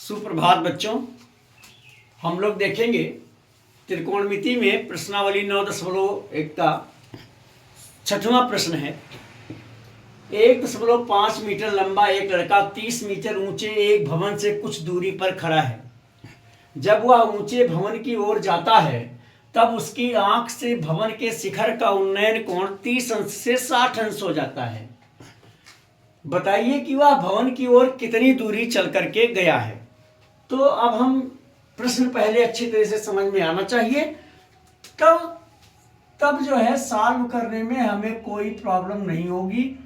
सुप्रभात बच्चों। हम लोग देखेंगे त्रिकोणमिति में प्रश्नावली 9.1 का 6वां प्रश्न है। 1.5 मीटर लंबा एक लड़का 30 मीटर ऊंचे एक भवन से कुछ दूरी पर खड़ा है। जब वह ऊंचे भवन की ओर जाता है तब उसकी आंख से भवन के शिखर का उन्नयन कोण 30 अंश से 60 अंश हो जाता है। बताइए कि वह भवन की ओर कितनी दूरी चल करके गया है। तो अब हम प्रश्न पहले अच्छी तरह से समझ में आना चाहिए, तब जो है सॉल्व करने में हमें कोई प्रॉब्लम नहीं होगी।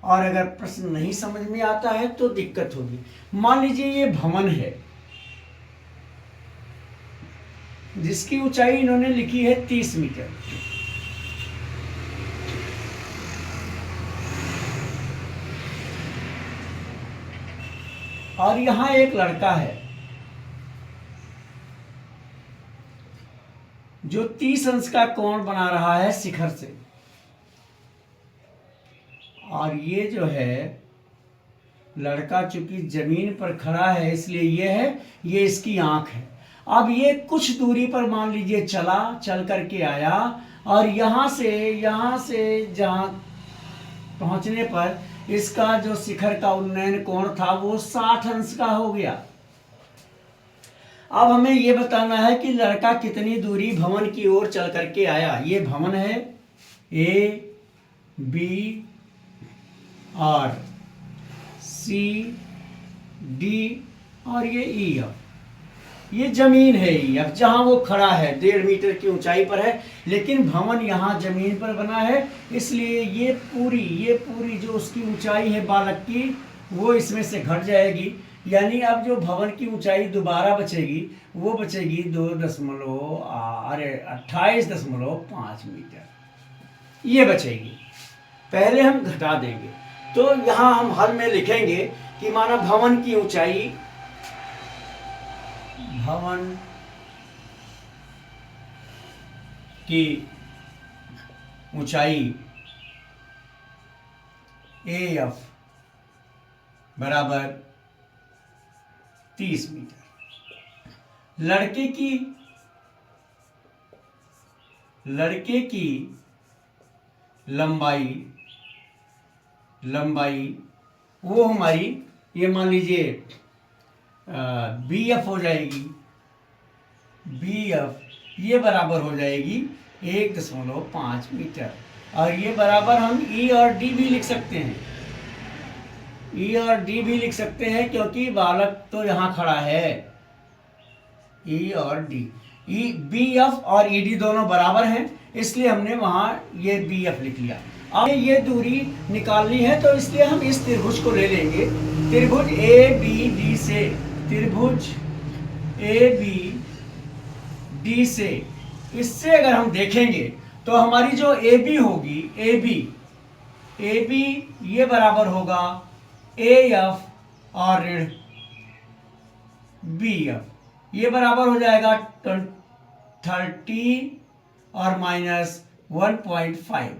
और अगर प्रश्न नहीं समझ में आता है तो दिक्कत होगी। मान लीजिए ये भवन है जिसकी ऊंचाई इन्होंने लिखी है 30 मीटर। और यहां एक लड़का है जो 30 अंश का कोण बना रहा है शिखर से। और ये जो है लड़का चूंकि जमीन पर खड़ा है इसलिए ये इसकी आंख है। अब ये कुछ दूरी पर मान लीजिए चल करके आया और यहां से जहां पहुंचने पर इसका जो शिखर का उन्नयन कोण था वो 60 अंश का हो गया। अब हमें यह बताना है कि लड़का कितनी दूरी भवन की ओर चल करके आया। ये भवन है ए, बी और सी, डी और ये ई एफ। ये जमीन है ई एफ जहां वो खड़ा है 1.5 मीटर की ऊंचाई पर है, लेकिन भवन यहां जमीन पर बना है इसलिए ये पूरी जो उसकी ऊंचाई है बालक की वो इसमें से घट जाएगी। यानी अब जो भवन की ऊंचाई दोबारा बचेगी वो बचेगी 28.5 मीटर ये बचेगी। पहले हम घटा देंगे तो यहां हम हल में लिखेंगे कि माना भवन की ऊंचाई ए एफ बराबर 30 मीटर। लड़के की लंबाई वो हमारी ये मान लीजिए बी एफ हो जाएगी। बी एफ ये बराबर हो जाएगी 1.5 मीटर। और ये बराबर हम ई और डी भी लिख सकते हैं। ई और डी भी लिख सकते हैं क्योंकि बालक तो यहाँ खड़ा है। ई और डी, ई बी एफ और ई डी दोनों बराबर हैं इसलिए हमने वहाँ ये बी एफ लिख लिया। अब ये दूरी निकालनी है तो इसलिए हम इस त्रिभुज को ले लेंगे। त्रिभुज ए बी डी से इससे अगर हम देखेंगे तो हमारी जो ए बी होगी ए बी ये बराबर होगा ए एफ और ऋण बी एफ। ये बराबर हो जाएगा 30 और -1.5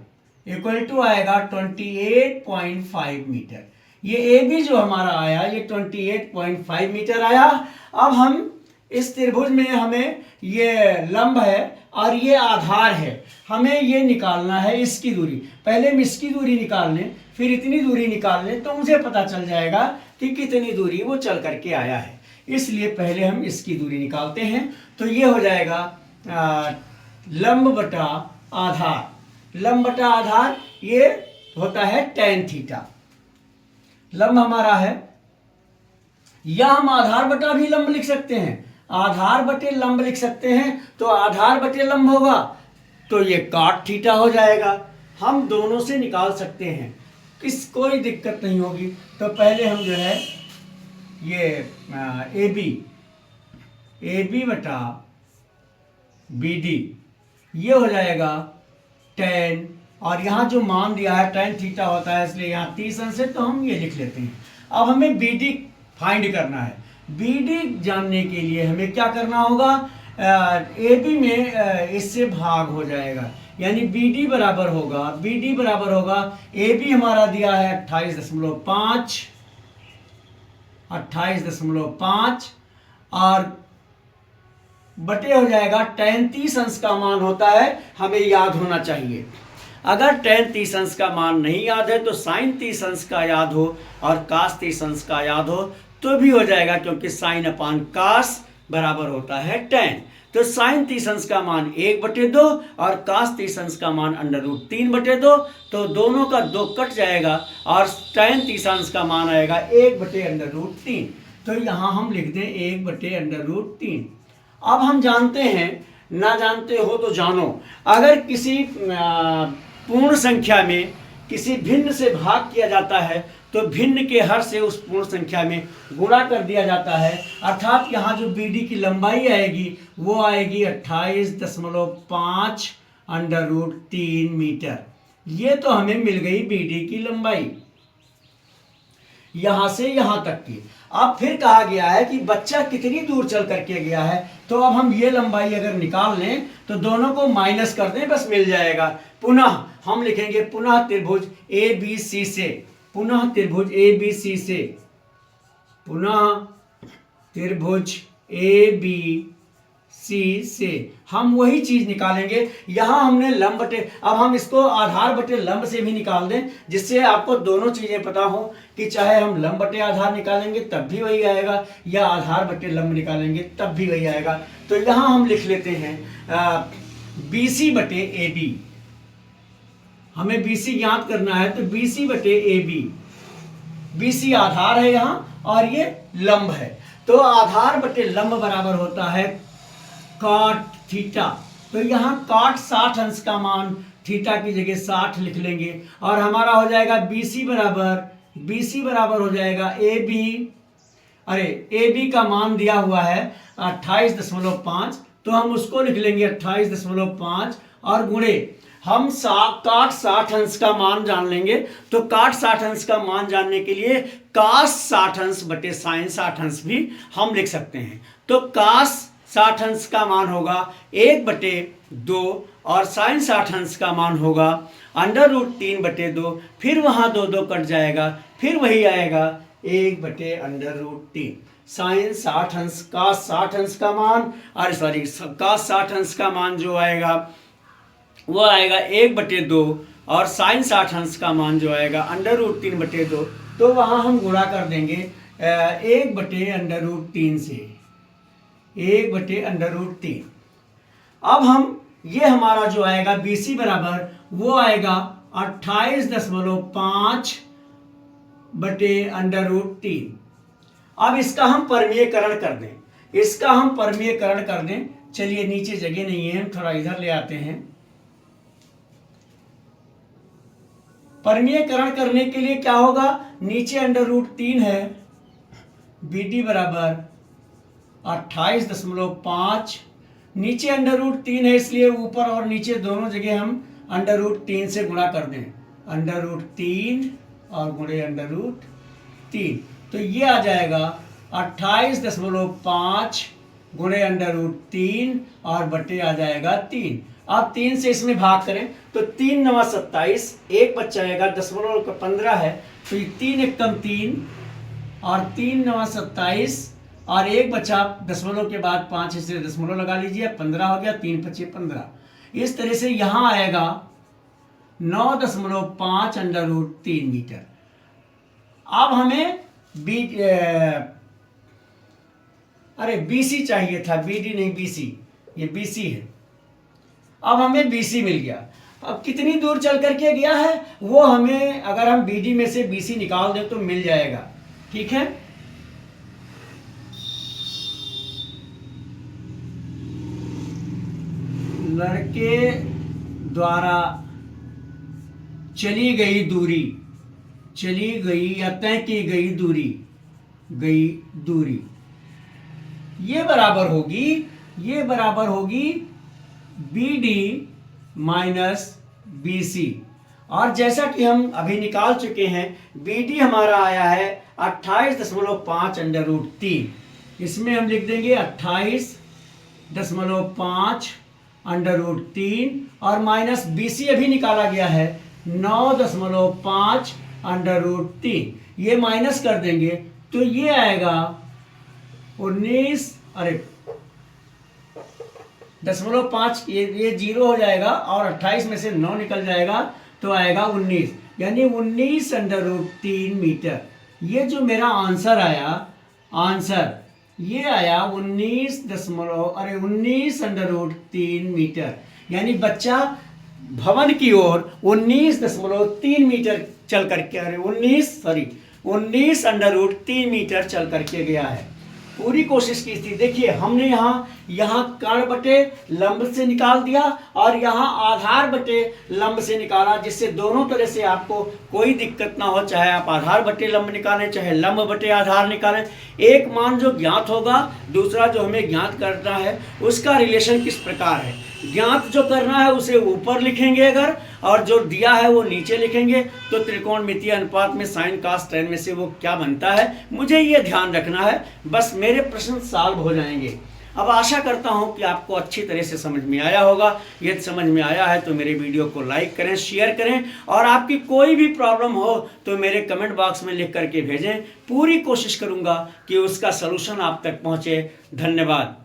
इक्वल टू आएगा 28.5 मीटर। ये ए बी जो हमारा आया ये 28.5 मीटर आया। अब हम इस त्रिभुज में हमें ये लंब है और ये आधार है, हमें ये निकालना है इसकी दूरी। पहले हम इसकी दूरी निकाल लें फिर इतनी दूरी निकाल लें तो मुझे पता चल जाएगा कि कितनी दूरी वो चल करके आया है। इसलिए पहले हम इसकी दूरी निकालते हैं तो ये हो जाएगा लंब बटा आधार ये होता है tan थीटा। लंब हमारा है या हम आधार बटा भी लंब लिख सकते हैं, आधार बटे लंब लिख सकते हैं। तो आधार बटे लंब होगा तो ये cot थीटा हो जाएगा। हम दोनों से निकाल सकते हैं, कोई दिक्कत नहीं होगी। तो पहले हम जो है ये ए बी बटा बी डी ये हो जाएगा tan, और यहाँ जो मान दिया है tan थीटा होता है इसलिए यहाँ 30 अंश है तो हम ये लिख लेते हैं। अब हमें बी डी फाइंड करना है। बी डी जानने के लिए हमें क्या करना होगा, ए बी में इससे भाग हो जाएगा यानी बी डी बराबर होगा ए बी हमारा दिया है 28.5 और बटे हो जाएगा tan 30 अंश का मान होता है, हमें याद होना चाहिए। अगर tan 30 अंश का मान नहीं याद है तो sin 30 अंश का याद हो और cos 30 अंश का याद हो तो भी हो जाएगा, क्योंकि sin अपान cos बराबर होता है tan। तो sin 30 अंश का मान 1/2 और cos 30 अंश का मान √3/2, तो दोनों का 2 कट जाएगा और tan 30 अंश का मान आएगा 1/√3। तो यहाँ हम लिख दें 1/√3। अब हम जानते हैं, ना जानते हो तो जानो, अगर किसी पूर्ण संख्या में किसी भिन्न से भाग किया जाता है तो भिन्न के हर से उस पूर्ण संख्या में गुणा कर दिया जाता है, अर्थात यहाँ जो BD की लंबाई आएगी वो आएगी 28.5 √3 मीटर। ये तो हमें मिल गई BD की लंबाई यहां से यहां तक की। अब फिर कहा गया है कि बच्चा कितनी दूर चल करके गया है, तो अब हम ये लंबाई अगर निकाल लें तो दोनों को माइनस कर दें, बस मिल जाएगा। पुनः हम लिखेंगे पुनः त्रिभुज ABC से, पुनः त्रिभुज ABC से, पुनः त्रिभुज ABC से हम वही चीज निकालेंगे। यहां हमने लंब बटे, अब हम इसको आधार बटे लंब से भी निकाल दें, जिससे आपको दोनों चीजें पता हो कि चाहे हम लंब बटे आधार निकालेंगे तब भी वही आएगा या आधार बटे लंब निकालेंगे तब भी वही आएगा। तो यहां हम लिख लेते हैं BC बटे AB। हमें BC याद करना है, तो BC बटे AB, BC आधार है यहां और ये लंब है, तो आधार बटे लंब बराबर होता है cot थीटा। तो यहाँ cot 60 अंश का मान थीटा की जगह 60 लिख लेंगे और हमारा हो जाएगा BC बराबर हो जाएगा AB का मान दिया हुआ है 28.5, तो हम उसको लिख लेंगे 28.5 और गुणे हम cot 60 अंश का मान जान लेंगे। तो cot 60 अंश का मान जानने के लिए cos 60 अंश बटे sin 60 अंश भी हम लिख सकते हैं। तो cos 60 अंश का मान होगा 1/2 और sin 60 अंश का मान होगा √3/2, फिर वहां 2 कट जाएगा, फिर वही आएगा 1/√3। sin 60 अंश का 60 अंश का मान, cos 60 अंश का मान जो आएगा वो आएगा 1/2 और sin 60 अंश का मान जो आएगा √3/2, तो वहां हम गुणा कर देंगे 1/√3 से, 1/√3। अब हम ये हमारा जो आएगा BC बराबर वो आएगा 28.5/√3। अब इसका हम परमीयकरण कर दें, चलिए नीचे जगह नहीं है, हम थोड़ा इधर ले आते हैं। परमीयकरण करने के लिए क्या होगा, नीचे √3 है, BD बराबर 28.5, नीचे √3 है इसलिए ऊपर और नीचे दोनों जगह हम √3 से गुणा कर दें, √3 और गुणे √3, तो ये आ जाएगा 28.5 गुणे √3 और बटे आ जाएगा 3। अब 3 से इसमें भाग करें तो 3 9 27, एक बच जाएगा, 0.15 है, तो ये 3 एकम 3 और 3 9 27 और एक बचा दशमलव के बाद 5 इसलिए दशमलव लगा लीजिए, 15 हो गया, 3 5 15। इस तरह से यहां आएगा 9.5 √3 मीटर। अब हमें BC चाहिए था, BD नहीं BC, ये BC है। अब हमें BC मिल गया। अब कितनी दूर चल करके गया है वो हमें, अगर हम BD में से BC निकाल दें तो मिल जाएगा, ठीक है। लड़के द्वारा चली गई या तय की गई दूरी ये बराबर होगी BD माइनस BC। और जैसा कि हम अभी निकाल चुके हैं, BD हमारा आया है 28.5 √3, इसमें हम लिख देंगे 28.5 √3 और माइनस BC अभी निकाला गया है 9.5 √3, ये माइनस कर देंगे तो ये आएगा 19, अरे 0.5, ये 0 हो जाएगा और 28 में से 9 निकल जाएगा तो आएगा 19, यानी 19√3 मीटर। ये जो मेरा आंसर आया, आंसर ये आया 19√3 मीटर, यानी बच्चा भवन की ओर 19.3 मीटर चल करके, अरे 19√3 मीटर चल करके गया है। पूरी कोशिश की थी। देखिए हमने यहाँ कर्ण बटे लंब से निकाल दिया और यहाँ आधार बटे लंब से निकाला, जिससे दोनों तरह से आपको कोई दिक्कत ना हो, चाहे आप आधार बटे लंब निकालें चाहे लंब बटे आधार निकालें। एक मान जो ज्ञात होगा, दूसरा जो हमें ज्ञात करना है, उसका रिलेशन किस प्रकार है। ज्ञात जो करना है उसे ऊपर लिखेंगे अगर, और जो दिया है वो नीचे लिखेंगे, तो त्रिकोणमितीय अनुपात में साइन कास टेन में से वो क्या बनता है, मुझे ये ध्यान रखना है। बस मेरे प्रश्न सॉल्व हो जाएंगे। अब आशा करता हूँ कि आपको अच्छी तरह से समझ में आया होगा। यदि समझ में आया है तो मेरे वीडियो को लाइक करें, शेयर करें, और आपकी कोई भी प्रॉब्लम हो तो मेरे कमेंट बॉक्स में लिख करके भेजें। पूरी कोशिश करूँगा कि उसका सलूशन आप तक पहुँचे। धन्यवाद।